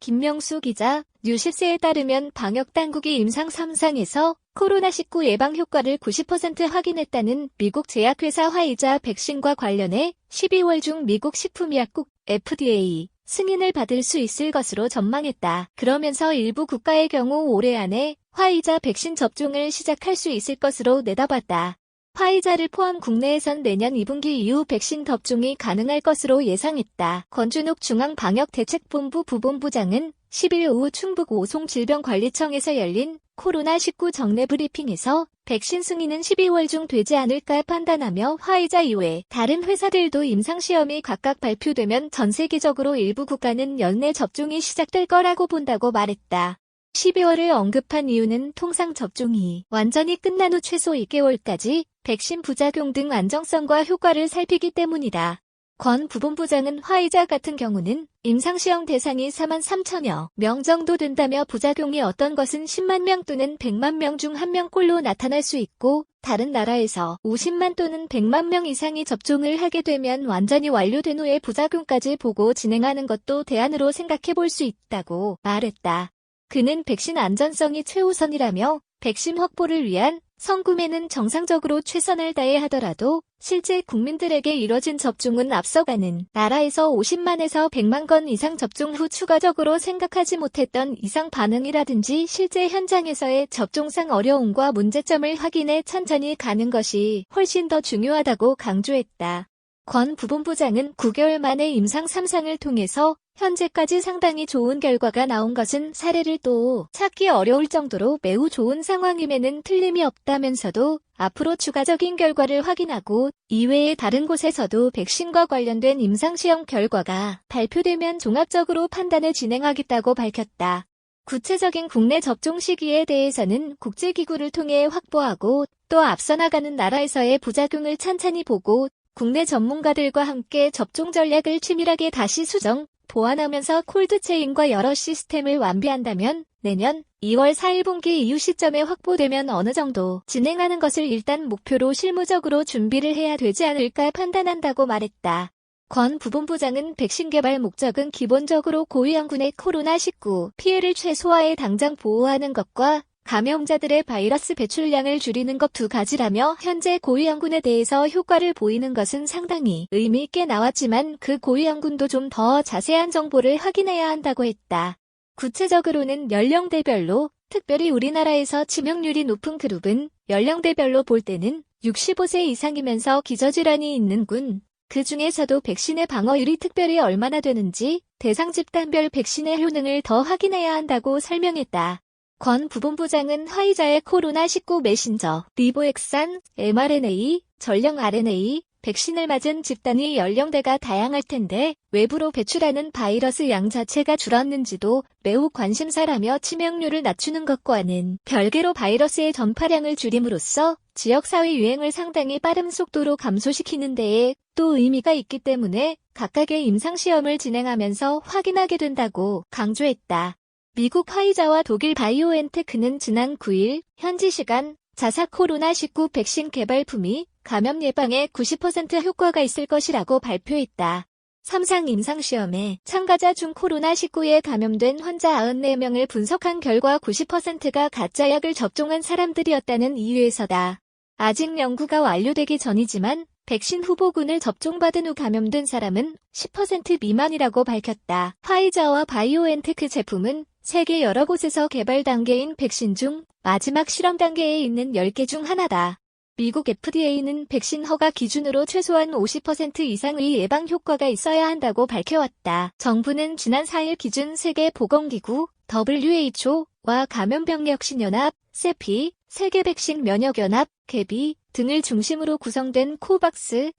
김명수 기자, 뉴시스에 따르면 방역당국이 임상 3상에서 코로나19 예방 효과를 90% 확인했다는 미국 제약회사 화이자 백신과 관련해 12월 중 미국 식품의약국 FDA 승인을 받을 수 있을 것으로 전망했다. 그러면서 일부 국가의 경우 올해 안에 화이자 백신 접종을 시작할 수 있을 것으로 내다봤다. 화이자를 포함 국내에선 내년 2분기 이후 백신 접종이 가능할 것으로 예상했다. 권준욱 중앙방역대책본부 부본부장은 10일 오후 충북 오송질병관리청에서 열린 코로나19 정례 브리핑에서 백신 승인은 12월 중 되지 않을까 판단하며 화이자 이외 다른 회사들도 임상시험이 각각 발표되면 전 세계적으로 일부 국가는 연내 접종이 시작될 거라고 본다고 말했다. 12월을 언급한 이유는 통상 접종이 완전히 끝난 후 최소 2개월까지 백신 부작용 등 안정성과 효과를 살피기 때문이다. 권 부본부장은 화이자 같은 경우는 임상시험 대상이 4만 3천여 명 정도 된다며 부작용이 어떤 것은 10만 명 또는 100만 명 중 1명꼴로 나타날 수 있고 다른 나라에서 50만 또는 100만 명 이상이 접종을 하게 되면 완전히 완료된 후에 부작용까지 보고 진행하는 것도 대안으로 생각해 볼 수 있다고 말했다. 그는 백신 안전성이 최우선이라며 백신 확보를 위한 선구매는 정상적으로 최선을 다해 하더라도 실제 국민들에게 이뤄진 접종은 앞서가는 나라에서 50만에서 100만 건 이상 접종 후 추가적으로 생각하지 못했던 이상 반응이라든지 실제 현장에서의 접종상 어려움과 문제점을 확인해 천천히 가는 것이 훨씬 더 중요하다고 강조했다. 권 부본부장은 9개월 만에 임상 3상을 통해서 현재까지 상당히 좋은 결과가 나온 것은 사례를 또 찾기 어려울 정도로 매우 좋은 상황임에는 틀림이 없다면서도 앞으로 추가적인 결과를 확인하고 이외의 다른 곳에서도 백신과 관련된 임상시험 결과가 발표되면 종합적으로 판단을 진행하겠다고 밝혔다. 구체적인 국내 접종 시기에 대해서는 국제기구를 통해 확보하고 또 앞서 나가는 나라에서의 부작용을 찬찬히 보고 국내 전문가들과 함께 접종 전략을 치밀하게 다시 수정, 보완하면서 콜드체인과 여러 시스템을 완비한다면 내년 2월 4일분기 이후 시점에 확보되면 어느 정도 진행하는 것을 일단 목표로 실무적으로 준비를 해야 되지 않을까 판단한다고 말했다. 권 부본부장은 백신 개발 목적은 기본적으로 고위험군의 코로나19 피해를 최소화해 당장 보호하는 것과 감염자들의 바이러스 배출량을 줄이는 것 두 가지라며 현재 고위험군에 대해서 효과를 보이는 것은 상당히 의미 있게 나왔지만 그 고위험군도 좀 더 자세한 정보를 확인해야 한다고 했다. 구체적으로는 연령대별로 특별히 우리나라에서 치명률이 높은 그룹은 연령대별로 볼 때는 65세 이상이면서 기저질환이 있는 군, 그 중에서도 백신의 방어율이 특별히 얼마나 되는지 대상 집단별 백신의 효능을 더 확인해야 한다고 설명했다. 권 부본부장은 화이자의 코로나19 메신저, 리보엑산, mRNA, 전령 RNA, 백신을 맞은 집단의 연령대가 다양할 텐데 외부로 배출하는 바이러스 양 자체가 줄었는지도 매우 관심사라며 치명률을 낮추는 것과는 별개로 바이러스의 전파량을 줄임으로써 지역사회 유행을 상당히 빠른 속도로 감소시키는 데에 또 의미가 있기 때문에 각각의 임상시험을 진행하면서 확인하게 된다고 강조했다. 미국 화이자와 독일 바이오엔테크는 지난 9일 현지 시간 자사 코로나19 백신 개발품이 감염 예방에 90% 효과가 있을 것이라고 발표했다. 3상 임상시험에 참가자 중 코로나19에 감염된 환자 94명을 분석한 결과 90%가 가짜약을 접종한 사람들이었다는 이유에서다. 아직 연구가 완료되기 전이지만 백신 후보군을 접종받은 후 감염된 사람은 10% 미만이라고 밝혔다. 화이자와 바이오엔테크 제품은 세계 여러 곳에서 개발 단계인 백신 중 마지막 실험 단계에 있는 10개 중 하나다. 미국 FDA는 백신 허가 기준으로 최소한 50% 이상의 예방 효과가 있어야 한다고 밝혀왔다. 정부는 지난 4일 기준 세계보건기구 WHO와 감염병력신연합 세피, 세계백신면역연합 개비 등을 중심으로 구성된 코백스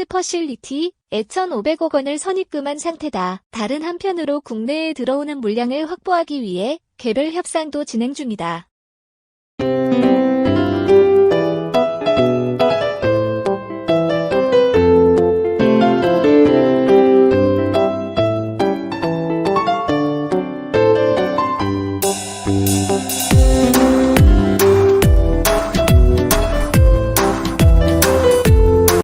퍼실리티에 1,500억 원을 선입금한 상태다. 다른 한편으로 국내에 들어오는 물량을 확보하기 위해 개별 협상도 진행 중이다.